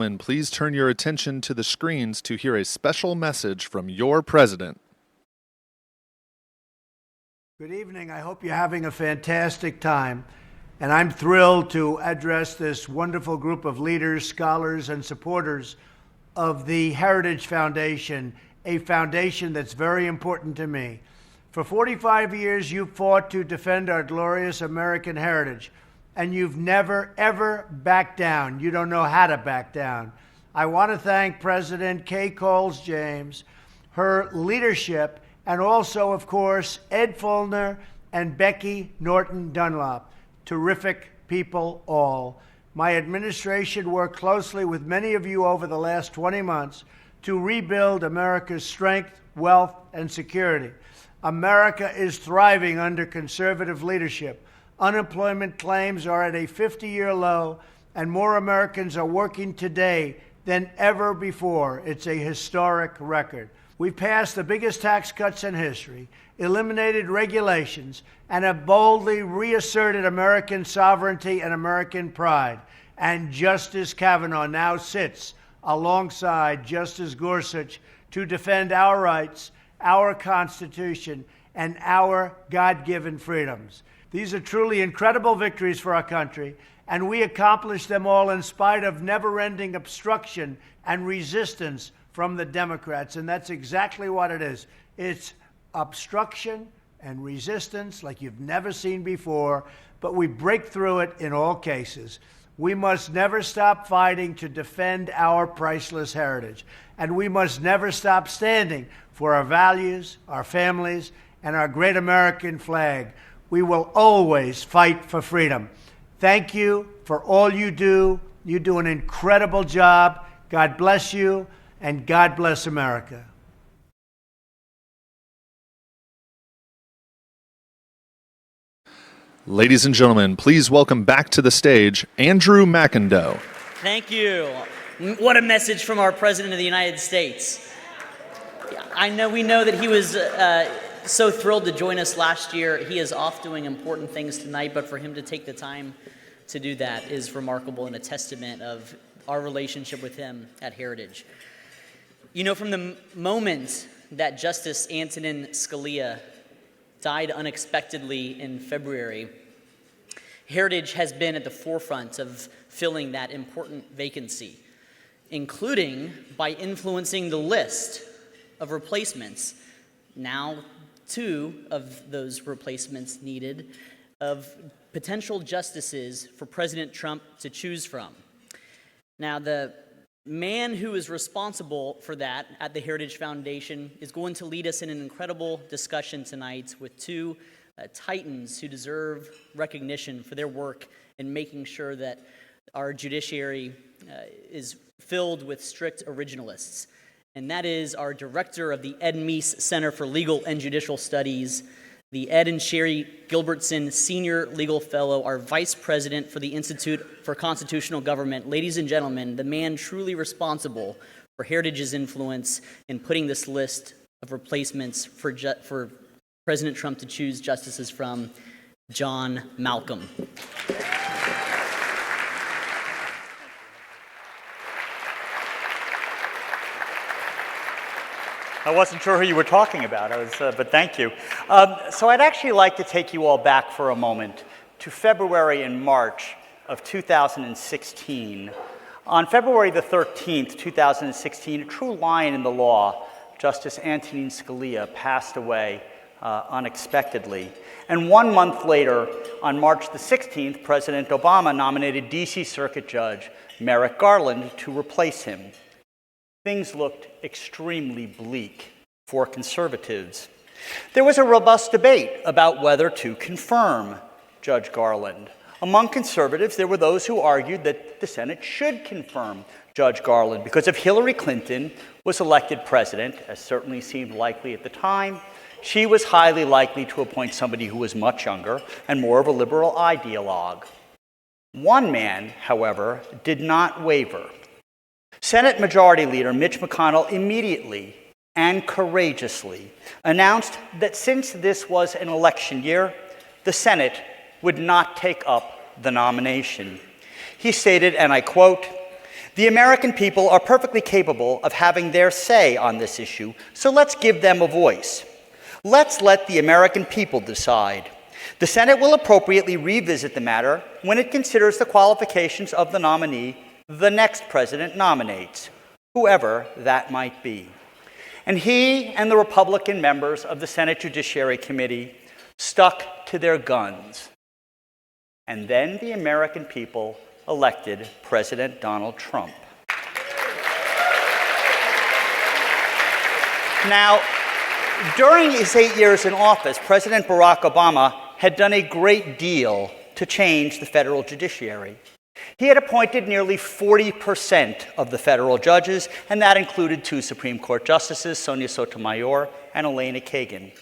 And please turn your attention to the screens to hear a special message from your president. Good evening. I hope you're having a fantastic time. And I'm thrilled to address this wonderful group of leaders, scholars, and supporters of the Heritage Foundation, a foundation that's very important to me. For 45 years, you've fought to defend our glorious American heritage, and you've never, ever backed down. You don't know how to back down. I want to thank President Kay Coles James, her leadership, and also, of course, Ed Fulner and Becky Norton Dunlop. Terrific people all. My administration worked closely with many of you over the last 20 months to rebuild America's strength, wealth, and security. America is thriving under conservative leadership. Unemployment claims are at a 50-year low, and more Americans are working today than ever before. It's a historic record. We've passed the biggest tax cuts in history, eliminated regulations, and have boldly reasserted American sovereignty and American pride. And Justice Kavanaugh now sits alongside Justice Gorsuch to defend our rights, our Constitution, and our God-given freedoms. These are truly incredible victories for our country, and we accomplished them all in spite of never-ending obstruction and resistance from the Democrats, and that's exactly what it is. It's obstruction and resistance like you've never seen before, but we break through it in all cases. We must never stop fighting to defend our priceless heritage, and we must never stop standing for our values, our families, and our great American flag. We will always fight for freedom. Thank you for all you do. You do an incredible job. God bless you, and God bless America. Ladies and gentlemen, please welcome back to the stage Andrew McIndoe. Thank you. What a message from our President of the United States. We know that he was so thrilled to join us last year. He is off doing important things tonight, but for him to take the time to do that is remarkable and a testament of our relationship with him at Heritage. You know, from the moment that Justice Antonin Scalia died unexpectedly in February, Heritage has been at the forefront of filling that important vacancy, including by influencing the list of replacements, now 2 of those replacements needed, of potential justices for President Trump to choose from. Now, the man who is responsible for that at the Heritage Foundation is going to lead us in an incredible discussion tonight with 2 titans who deserve recognition for their work in making sure that our judiciary is filled with strict originalists. And that is our director of the Ed Meese Center for Legal and Judicial Studies, the Ed and Sherry Gilbertson Senior Legal Fellow, our Vice President for the Institute for Constitutional Government. Ladies and gentlemen, the man truly responsible for Heritage's influence in putting this list of replacements for President Trump to choose justices from, John Malcolm. I wasn't sure who you were talking about, but thank you. So I'd actually like to take you all back for a moment to February and March of 2016. On February the 13th, 2016, a true lion in the law, Justice Antonin Scalia, passed away unexpectedly. And 1 month later, on March the 16th, President Obama nominated D.C. Circuit Judge Merrick Garland to replace him. Things looked extremely bleak for conservatives. There was a robust debate about whether to confirm Judge Garland. Among conservatives, there were those who argued that the Senate should confirm Judge Garland because if Hillary Clinton was elected president, as certainly seemed likely at the time, she was highly likely to appoint somebody who was much younger and more of a liberal ideologue. One man, however, did not waver. Senate Majority Leader Mitch McConnell immediately and courageously announced that since this was an election year, the Senate would not take up the nomination. He stated, and I quote, The American people are perfectly capable of having their say on this issue, so let's give them a voice. Let's let the American people decide. The Senate will appropriately revisit the matter when it considers the qualifications of the nominee the next president nominates, whoever that might be. And he and the Republican members of the Senate Judiciary Committee stuck to their guns. And then the American people elected President Donald Trump. Now, during his 8 years in office, President Barack Obama had done a great deal to change the federal judiciary. He had appointed nearly 40% of the federal judges, and that included 2 Supreme Court justices, Sonia Sotomayor and Elena Kagan.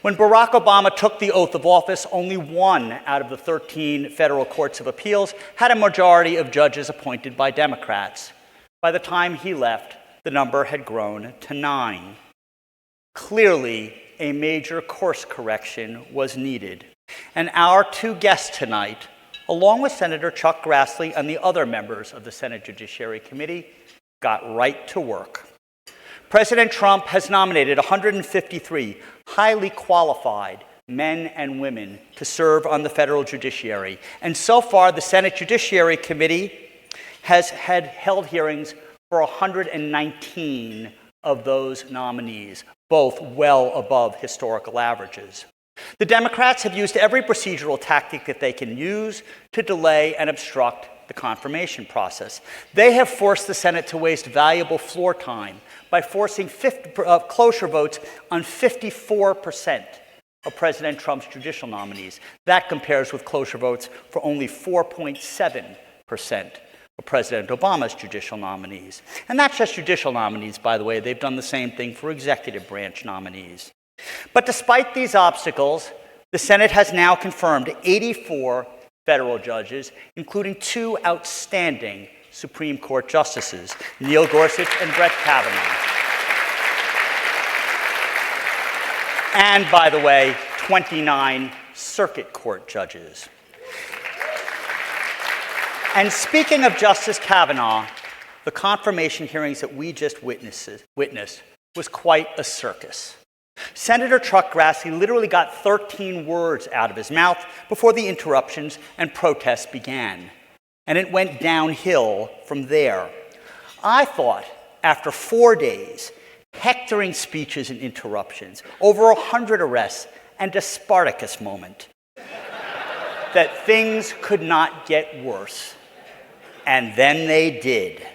When Barack Obama took the oath of office, only 1 out of the 13 federal courts of appeals had a majority of judges appointed by Democrats. By the time he left, the number had grown to 9. Clearly, a major course correction was needed. And our 2 guests tonight, along with Senator Chuck Grassley and the other members of the Senate Judiciary Committee, got right to work. President Trump has nominated 153 highly qualified men and women to serve on the federal judiciary. And so far, the Senate Judiciary Committee has held hearings for 119 of those nominees, both well above historical averages. The Democrats have used every procedural tactic that they can use to delay and obstruct the confirmation process. They have forced the Senate to waste valuable floor time by forcing cloture votes on 54% of President Trump's judicial nominees. That compares with cloture votes for only 4.7% of President Obama's judicial nominees. And that's just judicial nominees, by the way. They've done the same thing for executive branch nominees. But despite these obstacles, the Senate has now confirmed 84 federal judges, including 2 outstanding Supreme Court justices, Neil Gorsuch and Brett Kavanaugh. And, by the way, 29 circuit court judges. And speaking of Justice Kavanaugh, the confirmation hearings that we just witnessed was quite a circus. Senator Chuck Grassley literally got 13 words out of his mouth before the interruptions and protests began. And it went downhill from there. I thought, after 4 days, hectoring speeches and interruptions, over 100 arrests, and a Spartacus moment, that things could not get worse. And then they did,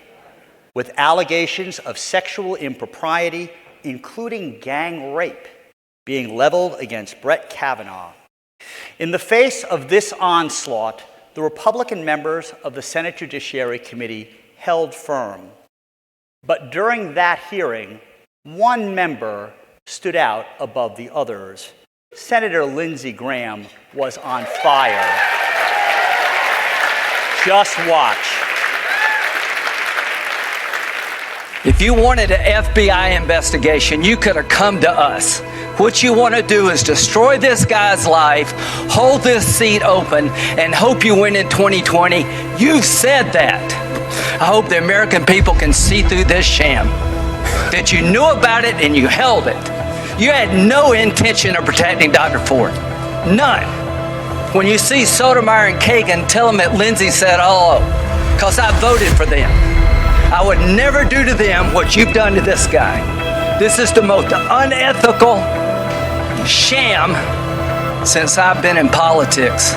with allegations of sexual impropriety, including gang rape, being leveled against Brett Kavanaugh. In the face of this onslaught, the Republican members of the Senate Judiciary Committee held firm. But during that hearing, 1 member stood out above the others. Senator Lindsey Graham was on fire. Just watch. If you wanted an FBI investigation, you could have come to us. What you want to do is destroy this guy's life, hold this seat open, and hope you win in 2020. You've said that. I hope the American people can see through this sham, that you knew about it and you held it. You had no intention of protecting Dr. Ford. None. When you see Sotomayor and Kagan, tell them that Lindsey said hello, because I voted for them. I would never do to them what you've done to this guy. This is the most unethical sham since I've been in politics.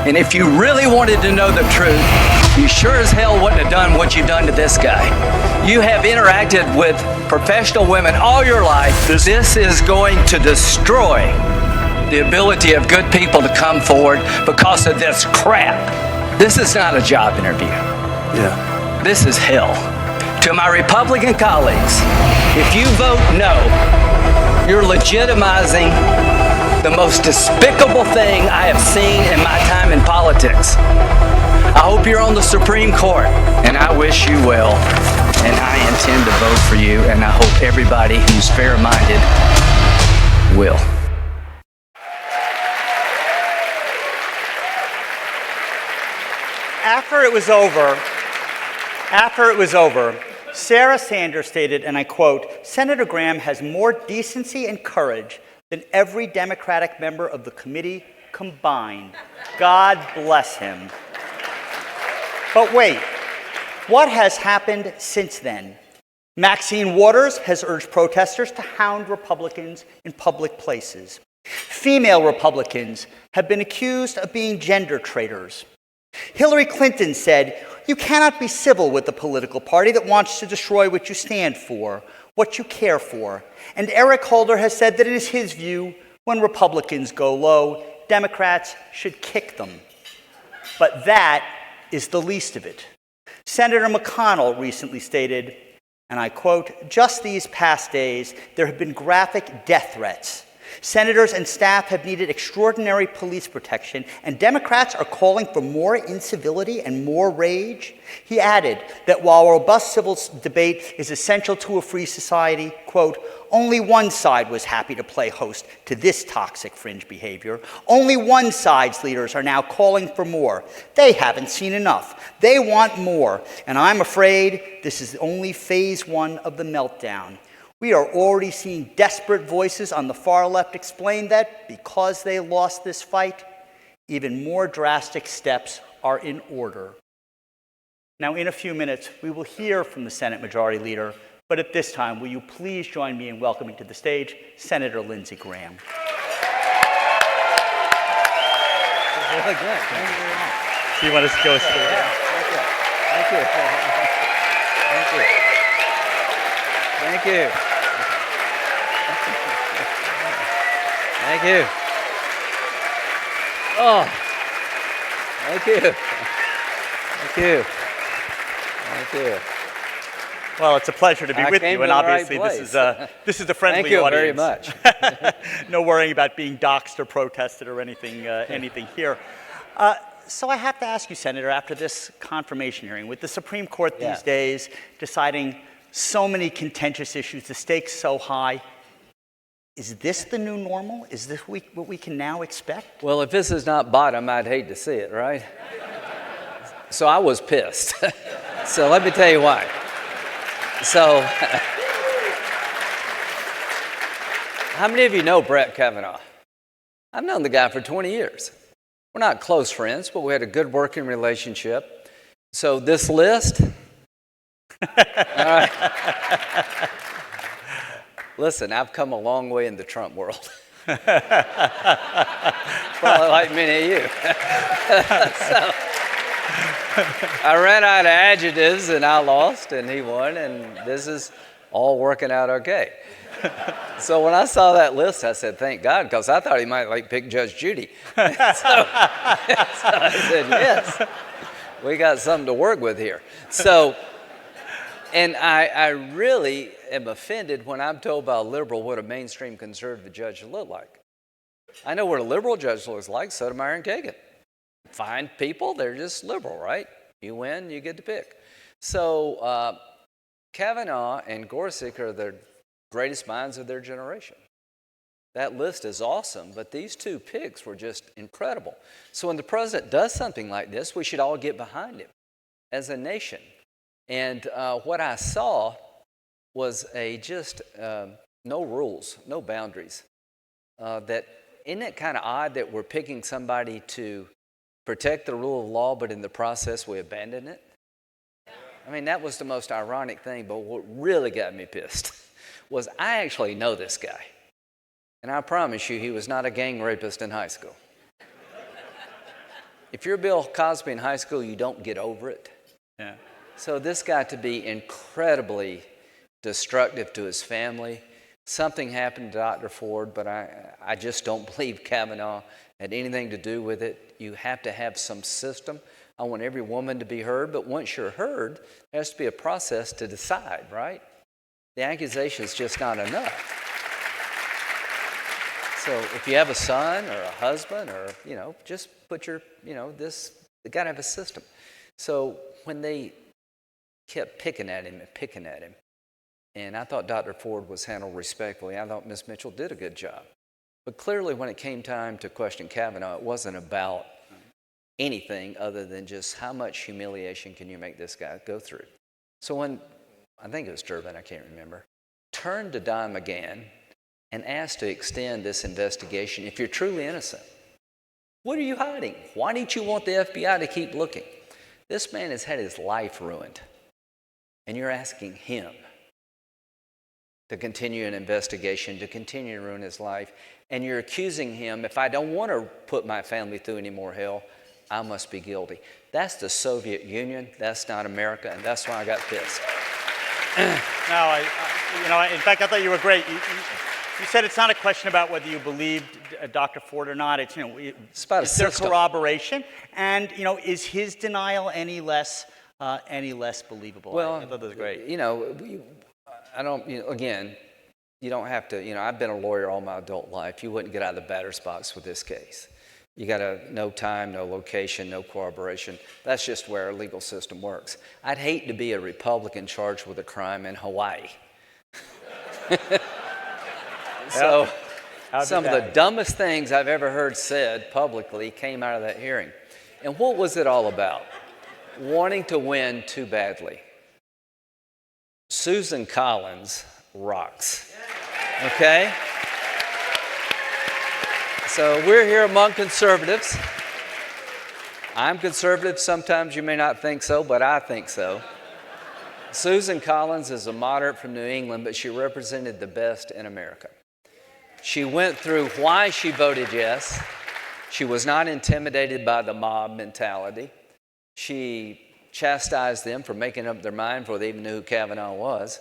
And if you really wanted to know the truth, you sure as hell wouldn't have done what you've done to this guy. You have interacted with professional women all your life. This is going to destroy the ability of good people to come forward because of this crap. This is not a job interview. Yeah. This is hell. To my Republican colleagues, if you vote no, you're legitimizing the most despicable thing I have seen in my time in politics. I hope you're on the Supreme Court, and I wish you well. And I intend to vote for you, and I hope everybody who's fair-minded will. After it was over, After it was over, Sarah Sanders stated, and I quote, "Senator Graham has more decency and courage than every Democratic member of the committee combined. God bless him." But wait, what has happened since then? Maxine Waters has urged protesters to hound Republicans in public places. Female Republicans have been accused of being gender traitors. Hillary Clinton said, "You cannot be civil with a political party that wants to destroy what you stand for, what you care for." And Eric Holder has said that it is his view when Republicans go low, Democrats should kick them. But that is the least of it. Senator McConnell recently stated, and I quote, "Just these past days, there have been graphic death threats. Senators and staff have needed extraordinary police protection, and Democrats are calling for more incivility and more rage." He added that while robust civil debate is essential to a free society, quote, "only one side was happy to play host to this toxic fringe behavior. Only one side's leaders are now calling for more. They haven't seen enough. They want more. And I'm afraid this is only phase one of the meltdown. We are already seeing desperate voices on the far left explain that because they lost this fight, even more drastic steps are in order." Now, in a few minutes, we will hear from the Senate Majority Leader, but at this time, will you please join me in welcoming to the stage Senator Lindsey Graham. Really good. Thank you very much. Do you want us to go through? Thank you. Thank you. Thank you. Thank you. Oh, thank you. Thank you. Thank you. Well, it's a pleasure to be with came you, to and the obviously right this is a friendly Thank you audience. very much. No worrying about being doxxed or protested or anything here. So I have to ask you, Senator, after this confirmation hearing, with the Supreme Court these days deciding so many contentious issues, the stakes so high, is this the new normal? Is this what we can now expect? Well, if this is not bottom, I'd hate to see it, right? So I was pissed. So let me tell you why. So, how many of you know Brett Kavanaugh? I've known the guy for 20 years. We're not close friends, but we had a good working relationship. So this list, all right. Listen, I've come a long way in the Trump world. Probably like many of you. So, I ran out of adjectives and I lost and he won, and this is all working out okay. So when I saw that list, I said, thank God, because I thought he might pick Judge Judy. So I said, yes, we got something to work with here. So, and I really am offended when I'm told by a liberal what a mainstream conservative judge should look like. I know what a liberal judge looks like, Sotomayor and Kagan. Fine people, they're just liberal, right? You win, you get to pick. So Kavanaugh and Gorsuch are the greatest minds of their generation. That list is awesome, but these two picks were just incredible. So when the president does something like this, we should all get behind him as a nation. And what I saw was no rules, no boundaries. Isn't it kind of odd that we're picking somebody to protect the rule of law, but in the process we abandon it? I mean, that was the most ironic thing, but what really got me pissed was I actually know this guy. And I promise you, he was not a gang rapist in high school. If you're Bill Cosby in high school, you don't get over it. Yeah. So this got to be incredibly destructive to his family. Something happened to Dr. Ford, but I just don't believe Kavanaugh had anything to do with it. You have to have some system. I want every woman to be heard, but once you're heard, there has to be a process to decide, right? The accusation is just not enough. So if you have a son or a husband or, just put they got to have a system. So when they kept picking at him, and I thought Dr. Ford was handled respectfully. I thought Ms. Mitchell did a good job. But clearly when it came time to question Kavanaugh, it wasn't about anything other than just how much humiliation can you make this guy go through. So when, I think it was Durbin, I can't remember, turned to Don McGahn and asked to extend this investigation if you're truly innocent. What are you hiding? Why don't you want the FBI to keep looking? This man has had his life ruined, and you're asking him to continue an investigation, to continue to ruin his life, and you're accusing him, if I don't want to put my family through any more hell, I must be guilty. That's the Soviet Union. That's not America, and that's why I got pissed. No, in fact, I thought you were great. You said it's not a question about whether you believed Dr. Ford or not. It's, it's about is there corroboration? And, is his denial any less believable? Well, I thought that was great. I don't, again, you don't have to, I've been a lawyer all my adult life. You wouldn't get out of the batter's box with this case. You got no time, no location, no corroboration. That's just where our legal system works. I'd hate to be a Republican charged with a crime in Hawaii. So some of the dumbest things I've ever heard said publicly came out of that hearing. And what was it all about? Wanting to win too badly. Susan Collins rocks. Okay? So we're here among conservatives. I'm conservative. Sometimes you may not think so, but I think so. Susan Collins is a moderate from New England, but she represented the best in America. She went through why she voted yes. She was not intimidated by the mob mentality. She chastised them for making up their mind before they even knew who Kavanaugh was.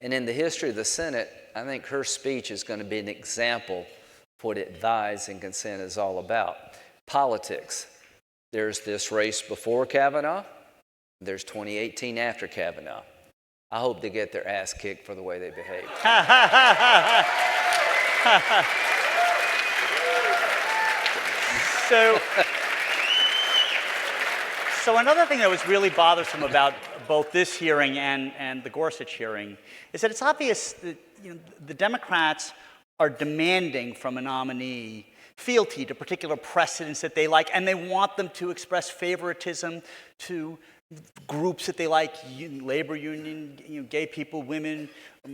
And in the history of the Senate, I think her speech is going to be an example of what advise and consent is all about. Politics. There's this race before Kavanaugh. There's 2018 after Kavanaugh. I hope they get their ass kicked for the way they behaved. So another thing that was really bothersome about both this hearing and the Gorsuch hearing is that it's obvious that the Democrats are demanding from a nominee fealty to particular precedents that they like, and they want them to express favoritism to groups that they like, labor union, gay people, women,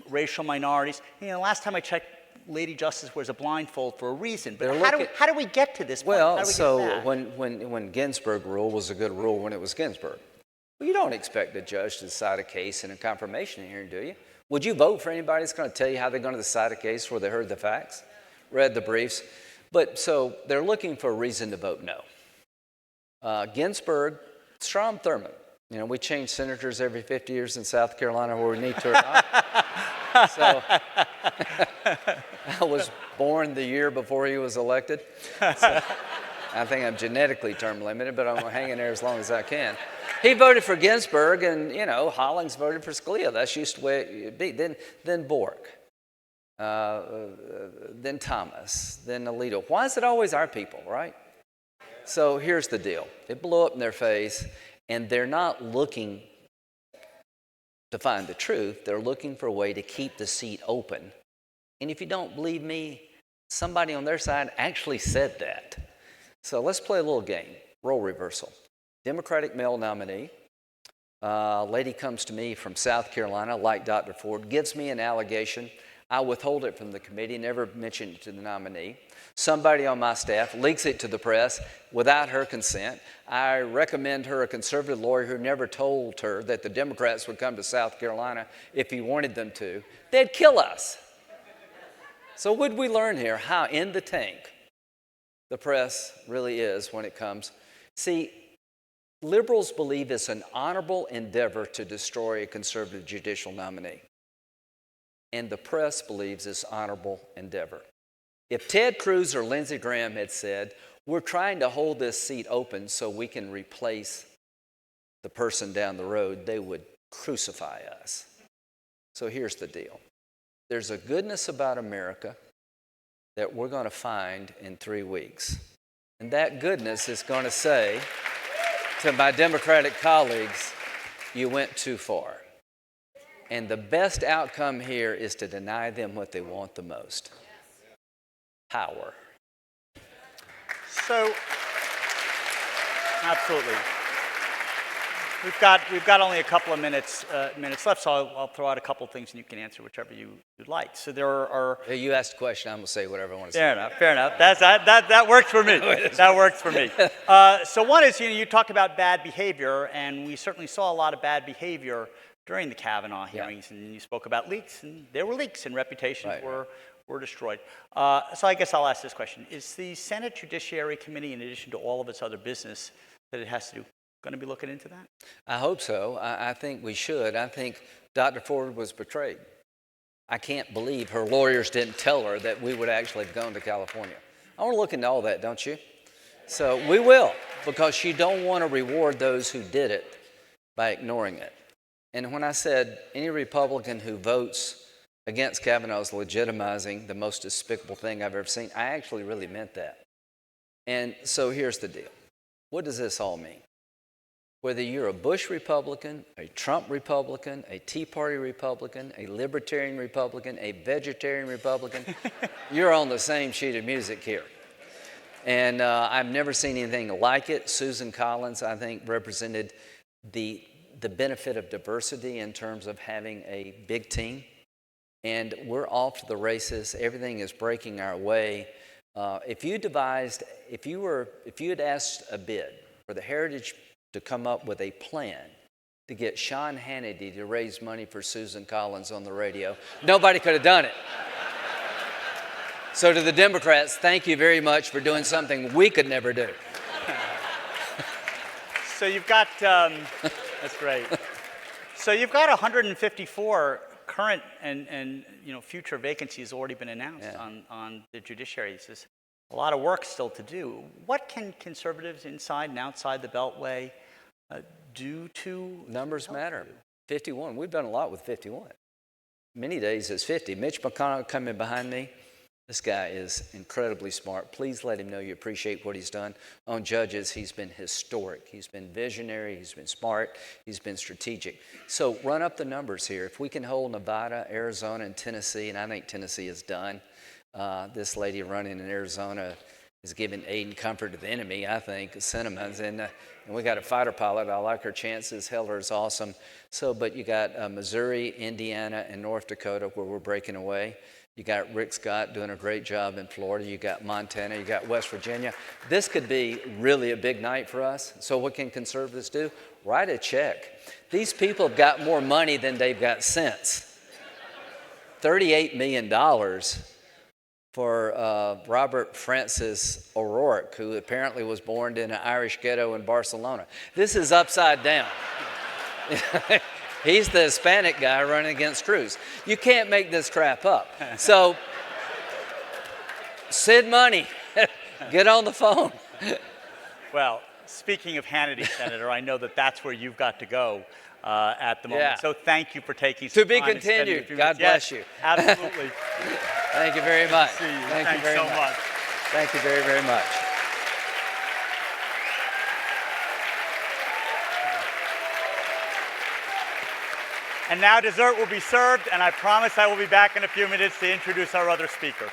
racial minorities. Last time I checked, Lady Justice wears a blindfold for a reason. But how do we get to this point? Well, so when Ginsburg rule was a good rule when it was Ginsburg. Well, you don't expect a judge to decide a case in a confirmation hearing, do you? Would you vote for anybody that's going to tell you how they're going to decide a case before they heard the facts, read the briefs? But so they're looking for a reason to vote no. Ginsburg, Strom Thurmond. We change senators every 50 years in South Carolina where we need to or not. So I was born the year before he was elected. So I think I'm genetically term limited, but I'm going to hang in there as long as I can. He voted for Ginsburg, and, Hollings voted for Scalia. That's just the way it be. Then Bork, then Thomas, then Alito. Why is it always our people, right? So here's the deal. It blew up in their face, and they're not looking to find the truth. They're looking for a way to keep the seat open. And if you don't believe me, somebody on their side actually said that. So let's play a little game, role reversal. Democratic male nominee. Lady comes to me from South Carolina, like Dr. Ford, gives me an allegation. I withhold it from the committee, never mention it to the nominee. Somebody on my staff leaks it to the press without her consent. I recommend her a conservative lawyer who never told her that the Democrats would come to South Carolina if he wanted them to. They'd kill us. So what we learn here? How in the tank the press really is when it comes. See, liberals believe it's an honorable endeavor to destroy a conservative judicial nominee. And the press believes it's honorable endeavor. If Ted Cruz or Lindsey Graham had said, we're trying to hold this seat open so we can replace the person down the road, they would crucify us. So here's the deal. There's a goodness about America that we're going to find in 3 weeks. And that goodness is going to say to my Democratic colleagues, you went too far. And the best outcome here is to deny them what they want the most. Power. So, absolutely. we've got only a couple of minutes left, so I'll throw out a couple of things and you can answer whichever you'd like. So there are. You asked the question. I'm gonna say whatever I want to say. Fair enough. That works for me. That works for me. So one is, you talk about bad behavior, and we certainly saw a lot of bad behavior during the Kavanaugh hearings, and you spoke about leaks, and there were leaks, and reputations were destroyed. So I guess I'll ask this question: is the Senate Judiciary Committee, in addition to all of its other business that it has to do, going to be looking into that? I hope so. I think we should. I think Dr. Ford was betrayed. I can't believe her lawyers didn't tell her that we would actually have gone to California. I want to look into all that, don't you? So we will, because you don't want to reward those who did it by ignoring it. And when I said any Republican who votes against Kavanaugh is legitimizing the most despicable thing I've ever seen, I actually really meant that. And so here's the deal. What does this all mean? Whether you're a Bush Republican, a Trump Republican, a Tea Party Republican, a Libertarian Republican, a Vegetarian Republican, you're on the same sheet of music here. And I've never seen anything like it. Susan Collins, I think, represented the benefit of diversity in terms of having a big team. And we're off to the races. Everything is breaking our way. If you had asked a bid for the Heritage to come up with a plan to get Sean Hannity to raise money for Susan Collins on the radio, nobody could have done it. So to the Democrats, thank you very much for doing something we could never do. So you've got, that's great. So you've got 154 current and future vacancies already been announced on the judiciary. There's a lot of work still to do. What can conservatives inside and outside the Beltway do to... Numbers matter. 51. We've done a lot with 51. Many days it's 50. Mitch McConnell coming behind me. This guy is incredibly smart. Please let him know you appreciate what he's done. On judges, he's been historic. He's been visionary. He's been smart. He's been strategic. So run up the numbers here. If we can hold Nevada, Arizona, and Tennessee, and I think Tennessee is done. This lady running in Arizona is giving aid and comfort to the enemy, I think, sentiments. And we got a fighter pilot. I like her chances. Heller is awesome. So, but you got Missouri, Indiana, and North Dakota where we're breaking away. You got Rick Scott doing a great job in Florida. You got Montana. You got West Virginia. This could be really a big night for us. So what can conservatives do? Write a check. These people have got more money than they've got sense. $38 million for Robert Francis O'Rourke, who apparently was born in an Irish ghetto in Barcelona. This is upside down. He's the Hispanic guy running against Cruz. You can't make this crap up. So, Sid Money, get on the phone. Well, speaking of Hannity, Senator, I know that that's where you've got to go at the moment. Yeah. So thank you for taking some To be time and spending continued. a few God minutes. bless you. Absolutely. Thank you very much. See you. Thank you Thanks very so much. much. Thank you very, very much. And now dessert will be served, and I promise I will be back in a few minutes to introduce our other speaker.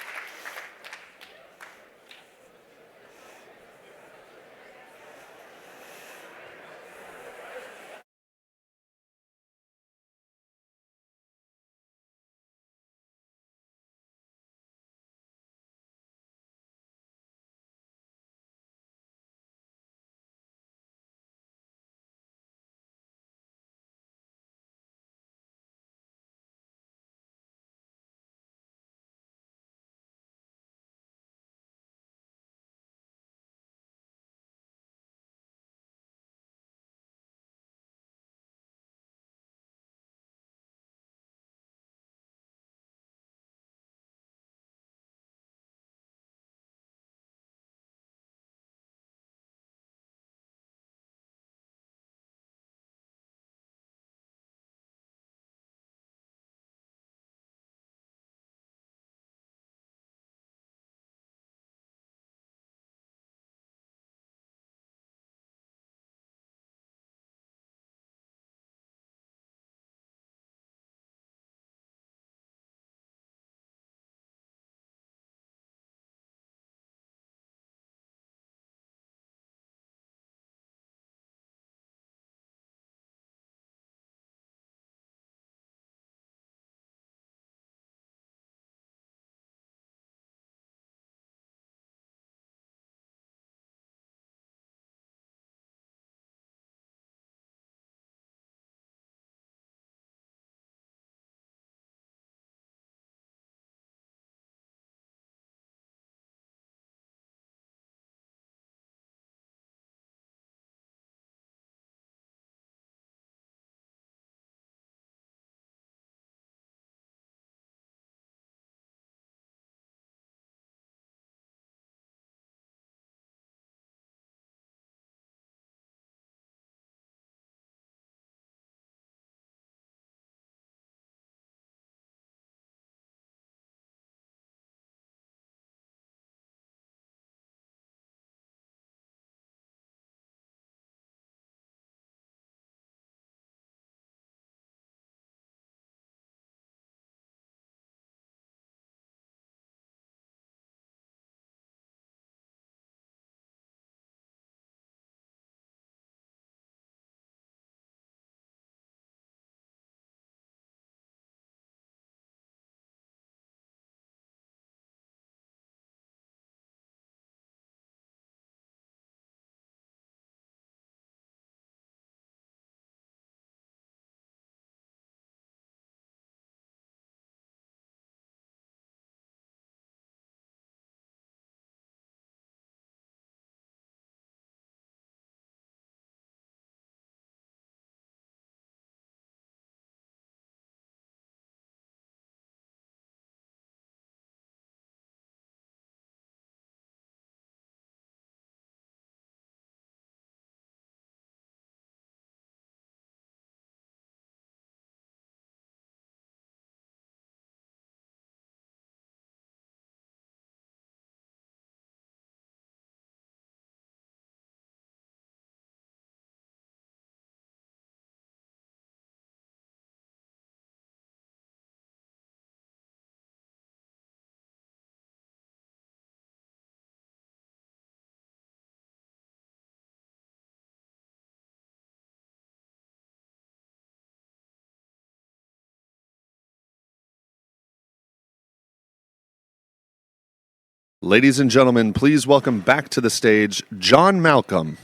Ladies and gentlemen, please welcome back to the stage John Malcolm.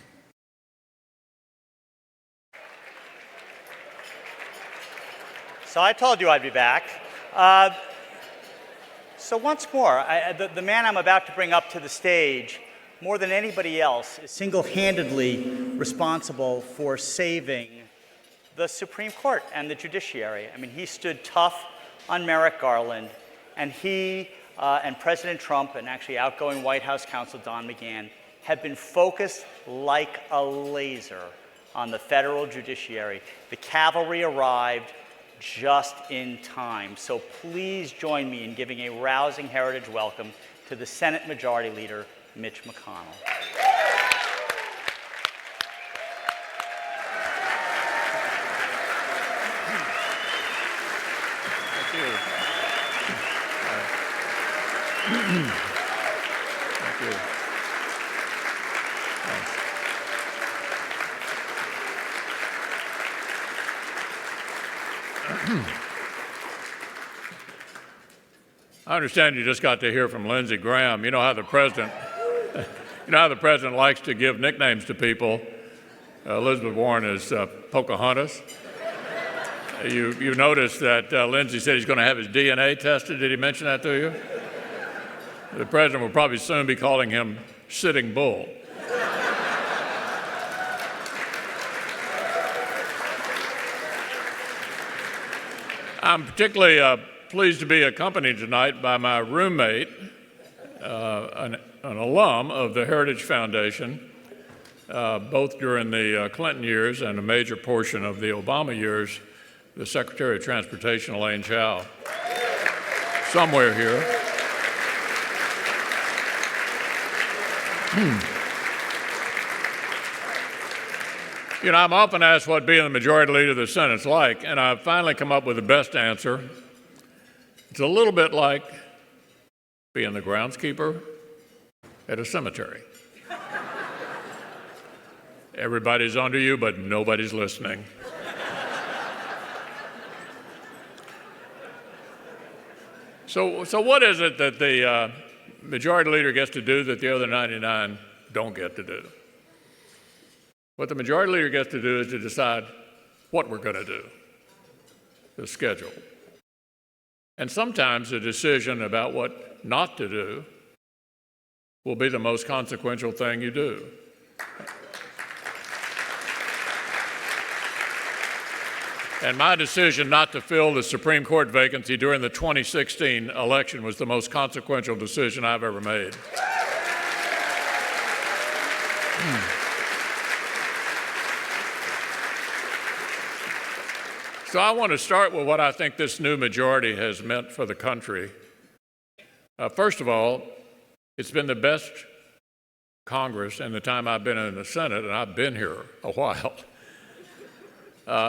So I told you I'd be back. So once more, the man I'm about to bring up to the stage, more than anybody else, is single-handedly responsible for saving the Supreme Court and the judiciary. I mean, he stood tough on Merrick Garland, and he and President Trump and actually outgoing White House counsel Don McGahn have been focused like a laser on the federal judiciary. The cavalry arrived just in time. So please join me in giving a rousing heritage welcome to the Senate Majority Leader, Mitch McConnell. Thank you. Thank you. I understand you just got to hear from Lindsey Graham. You know how the president, likes to give nicknames to people. Elizabeth Warren is Pocahontas. You noticed that Lindsey said he's going to have his DNA tested. Did he mention that to you? The president will probably soon be calling him Sitting Bull. I'm particularly pleased to be accompanied tonight by my roommate, an alum of the Heritage Foundation, both during the Clinton years and a major portion of the Obama years, the Secretary of Transportation, Elaine Chao, somewhere here. You know, I'm often asked what being the majority leader of the Senate's like, and I've finally come up with the best answer. It's a little bit like being the groundskeeper at a cemetery. Everybody's under you, but nobody's listening. So what is it that the majority leader gets to do that the other 99 don't get to do? What the majority leader gets to do is to decide what we're going to do, the schedule. And sometimes the decision about what not to do will be the most consequential thing you do. And my decision not to fill the Supreme Court vacancy during the 2016 election was the most consequential decision I've ever made. So I want to start with what I think this new majority has meant for the country. First of all, it's been the best Congress in the time I've been in the Senate, and I've been here a while.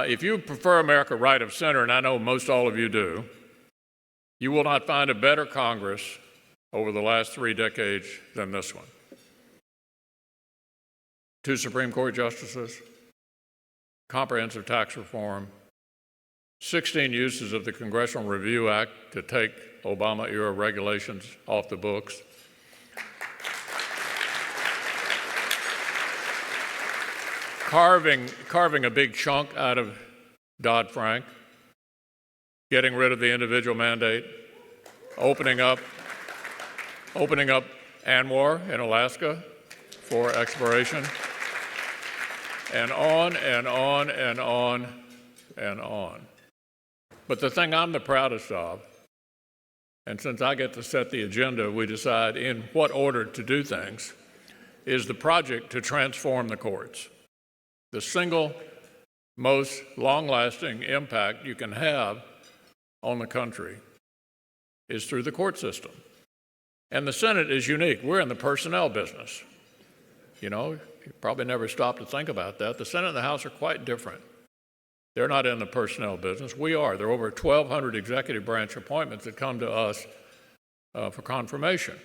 If you prefer America right of center, and I know most all of you do, you will not find a better Congress over the last 3 decades than this one. 2 Supreme Court justices, comprehensive tax reform, 16 uses of the Congressional Review Act to take Obama-era regulations off the books. Carving a big chunk out of Dodd-Frank, getting rid of the individual mandate, opening up ANWR in Alaska for exploration, and on and on and on and on. But the thing I'm the proudest of, and since I get to set the agenda, we decide in what order to do things, is the project to transform the courts. The single most long-lasting impact you can have on the country is through the court system. And the Senate is unique. We're in the personnel business. You know, you probably never stopped to think about that. The Senate and the House are quite different. They're not in the personnel business. We are. There are over 1,200 executive branch appointments that come to us for confirmation.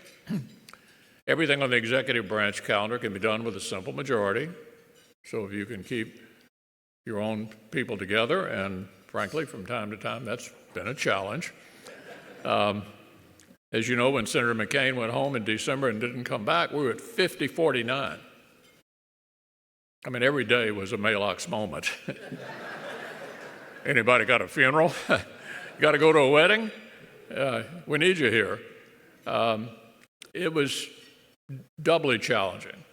Everything on the executive branch calendar can be done with a simple majority. So if you can keep your own people together, and frankly, from time to time, that's been a challenge. As you know, when Senator McCain went home in December and didn't come back, we were at 50-49. I mean, every day was a Maalox moment. Anybody got a funeral? You got to go to a wedding? We need you here. It was doubly challenging.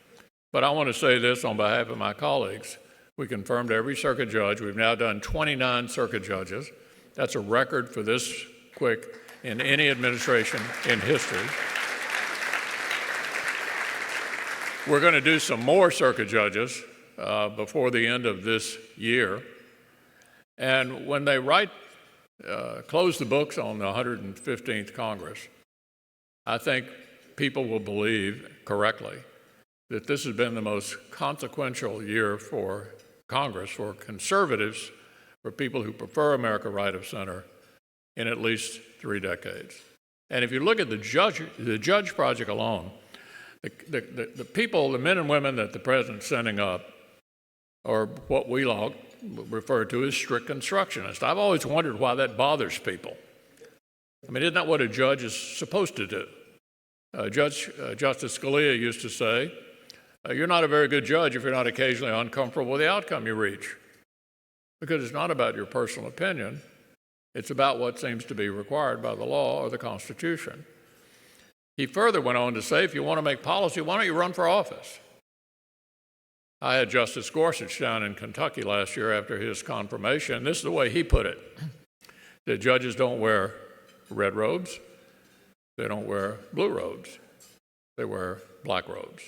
But I want to say this on behalf of my colleagues. We confirmed every circuit judge. We've now done 29 circuit judges. That's a record for this quick in any administration in history. We're going to do some more circuit judges before the end of this year. And when they close the books on the 115th Congress, I think people will believe correctly that this has been the most consequential year for Congress, for conservatives, for people who prefer America right of center, in at least 3 decades. And if you look at the judge project alone, the people, the men and women that the president's sending up are what we refer to as strict constructionists. I've always wondered why that bothers people. I mean, isn't that what a judge is supposed to do? Justice Scalia used to say, you're not a very good judge if you're not occasionally uncomfortable with the outcome you reach. Because it's not about your personal opinion. It's about what seems to be required by the law or the Constitution. He further went on to say, if you want to make policy, why don't you run for office? I had Justice Gorsuch down in Kentucky last year after his confirmation. This is the way he put it. The judges don't wear red robes. They don't wear blue robes. They wear black robes.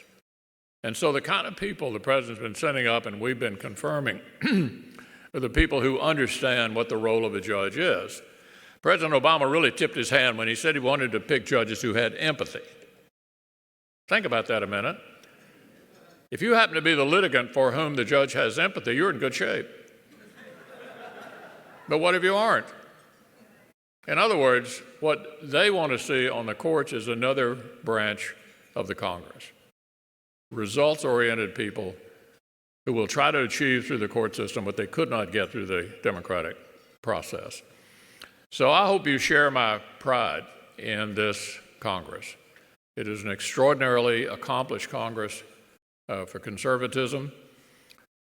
And so the kind of people the president's been sending up and we've been confirming are the people who understand what the role of a judge is. President Obama really tipped his hand when he said he wanted to pick judges who had empathy. Think about that a minute. If you happen to be the litigant for whom the judge has empathy, you're in good shape. But what if you aren't? In other words, what they want to see on the courts is another branch of the Congress. Results-oriented people who will try to achieve through the court system what they could not get through the democratic process. So I hope you share my pride in this Congress. It is an extraordinarily accomplished Congress for conservatism.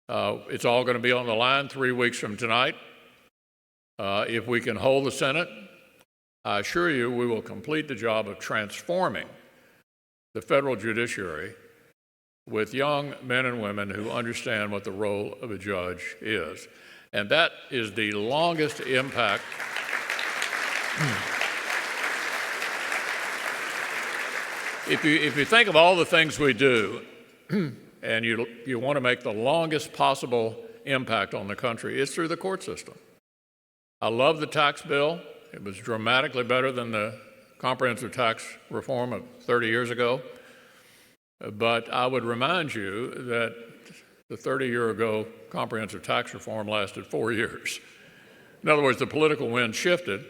It's all going to be on the line 3 weeks from tonight. If we can hold the Senate, I assure you we will complete the job of transforming the federal judiciary with young men and women who understand what the role of a judge is. And that is the longest impact. If you think of all the things we do, and you want to make the longest possible impact on the country, it's through the court system. I love the tax bill. It was dramatically better than the comprehensive tax reform of 30 years ago. But I would remind you that the 30-year-ago comprehensive tax reform lasted 4 years. In other words, the political wind shifted,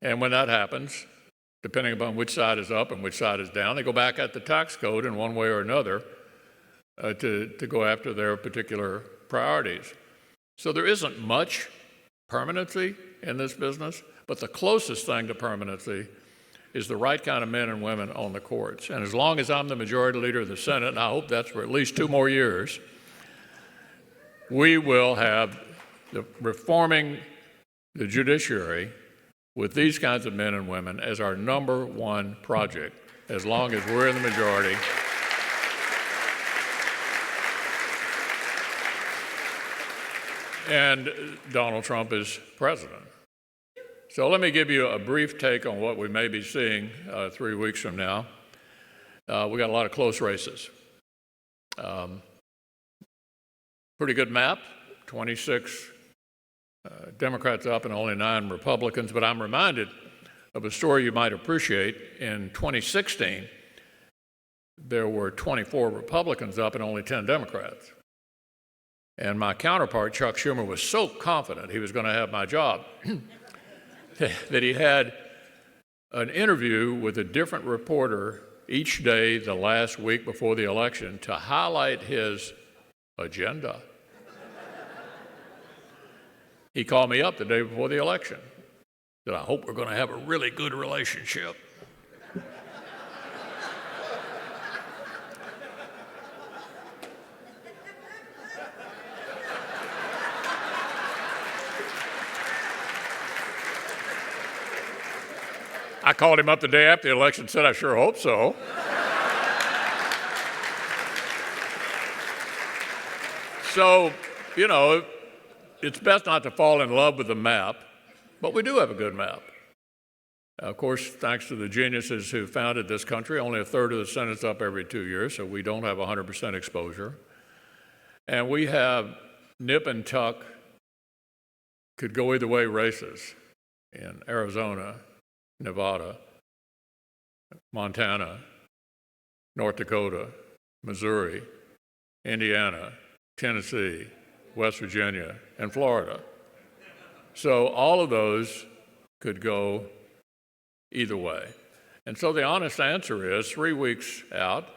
and when that happens, depending upon which side is up and which side is down, they go back at the tax code in one way or another to go after their particular priorities. So there isn't much permanency in this business, but the closest thing to permanency is the right kind of men and women on the courts. And as long as I'm the majority leader of the Senate, and I hope that's for at least 2 more years, we will have reforming the judiciary with these kinds of men and women as our #1 project, as long as we're in the majority. And Donald Trump is president. So let me give you a brief take on what we may be seeing 3 weeks from now. We got a lot of close races. Pretty good map, 26 Democrats up and only 9 Republicans, but I'm reminded of a story you might appreciate. In 2016, there were 24 Republicans up and only 10 Democrats. And my counterpart, Chuck Schumer, was so confident he was going to have my job that he had an interview with a different reporter each day the last week before the election to highlight his agenda. He called me up the day before the election. Said, I hope we're going to have a really good relationship. I called him up the day after the election and said, I sure hope so. So, you know, it's best not to fall in love with the map, but we do have a good map. Of course, thanks to the geniuses who founded this country, only a third of the Senate's up every 2 years, so we don't have 100% exposure. And we have nip and tuck, could go either way races in Arizona, Nevada, Montana, North Dakota, Missouri, Indiana, Tennessee, West Virginia, and Florida. So all of those could go either way. And so the honest answer is 3 weeks out,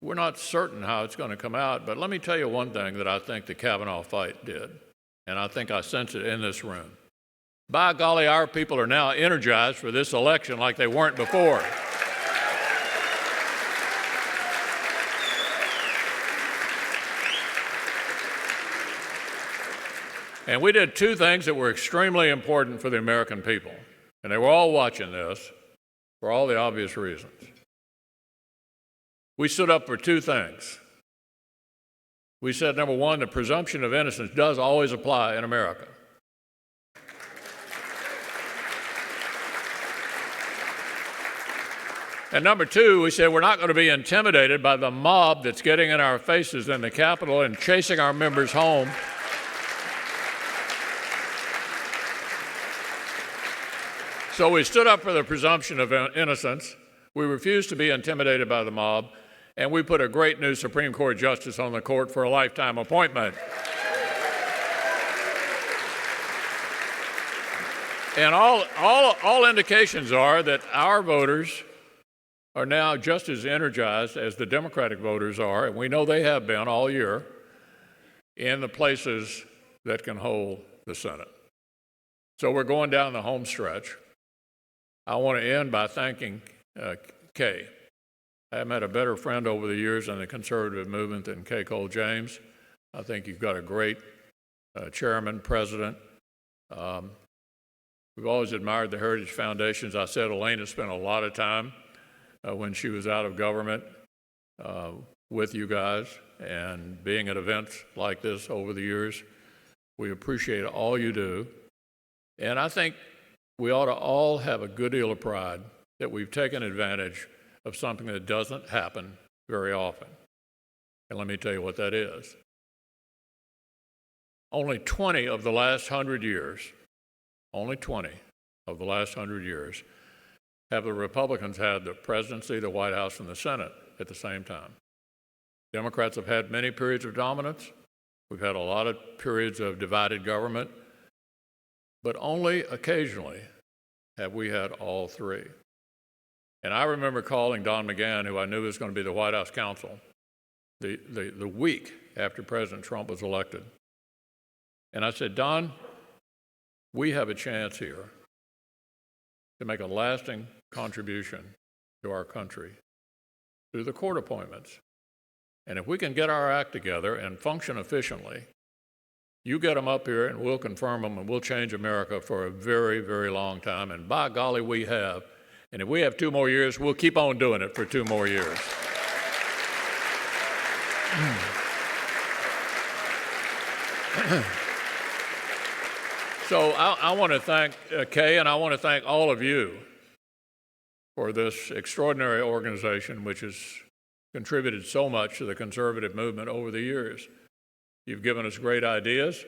we're not certain how it's going to come out, but let me tell you one thing that I think the Kavanaugh fight did, and I think I sense it in this room. By golly, our people are now energized for this election like they weren't before. And we did two things that were extremely important for the American people. And they were all watching this for all the obvious reasons. We stood up for two things. We said, number one, the presumption of innocence does always apply in America. And number two, we said we're not going to be intimidated by the mob that's getting in our faces in the Capitol and chasing our members home. So we stood up for the presumption of innocence. We refused to be intimidated by the mob. And we put a great new Supreme Court justice on the court for a lifetime appointment. And all indications are that our voters are now just as energized as the Democratic voters are, and we know they have been all year, in the places that can hold the Senate. So we're going down the home stretch. I want to end by thanking Kay. I haven't had a better friend over the years in the conservative movement than Kay Cole James. I think you've got a great chairman, president. We've always admired the Heritage Foundations. I said Elena spent a lot of time when she was out of government with you guys and being at events like this over the years. We appreciate all you do. And I think we ought to all have a good deal of pride that we've taken advantage of something that doesn't happen very often. And let me tell you what that is. Only 20 of the last 100 years, only 20 of the last 100 years, have the Republicans had the presidency, the White House, and the Senate at the same time. Democrats have had many periods of dominance. We've had a lot of periods of divided government. But only occasionally have we had all three. And I remember calling Don McGahn, who I knew was going to be the White House counsel, the week after President Trump was elected. And I said, Don, we have a chance here to make a lasting contribution to our country through the court appointments. And if we can get our act together and function efficiently, you get them up here and we'll confirm them and we'll change America for a very, very long time. And by golly, we have. And if we have 2 more years, we'll keep on doing it for 2 more years. So I want to thank Kay, and I want to thank all of you for this extraordinary organization which has contributed so much to the conservative movement over the years. You've given us great ideas.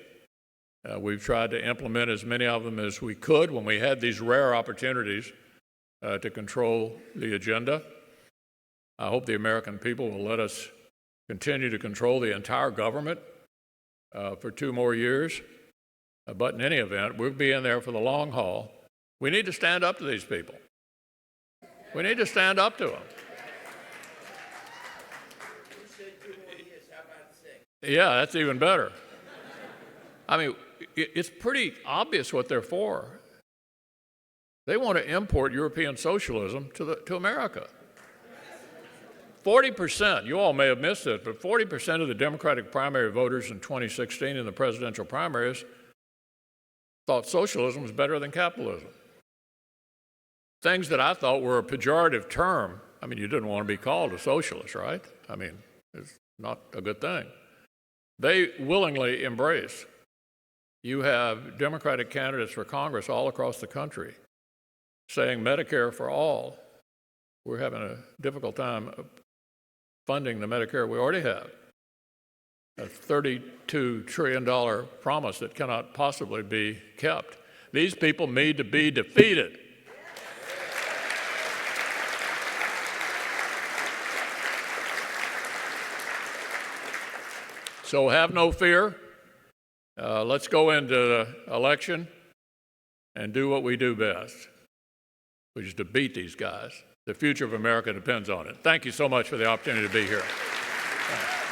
We've tried to implement as many of them as we could when we had these rare opportunities to control the agenda. I hope the American people will let us continue to control the entire government for 2 more years. But in any event, we'll be in there for the long haul. We need to stand up to these people. We need to stand up to them. Yeah, that's even better. I mean, it's pretty obvious what they're for. They want to import European socialism to America. 40%, you all may have missed it, but 40% of the Democratic primary voters in 2016 in the presidential primaries thought socialism was better than capitalism. Things that I thought were a pejorative term. I mean, you didn't want to be called a socialist, right? I mean, it's not a good thing. They willingly embrace. You have Democratic candidates for Congress all across the country saying Medicare for all. We're having a difficult time funding the Medicare we already have. A $32 trillion promise that cannot possibly be kept. These people need to be defeated. So have no fear. Let's go into the election and do what we do best, which is to beat these guys. The future of America depends on it. Thank you so much for the opportunity to be here. Thanks.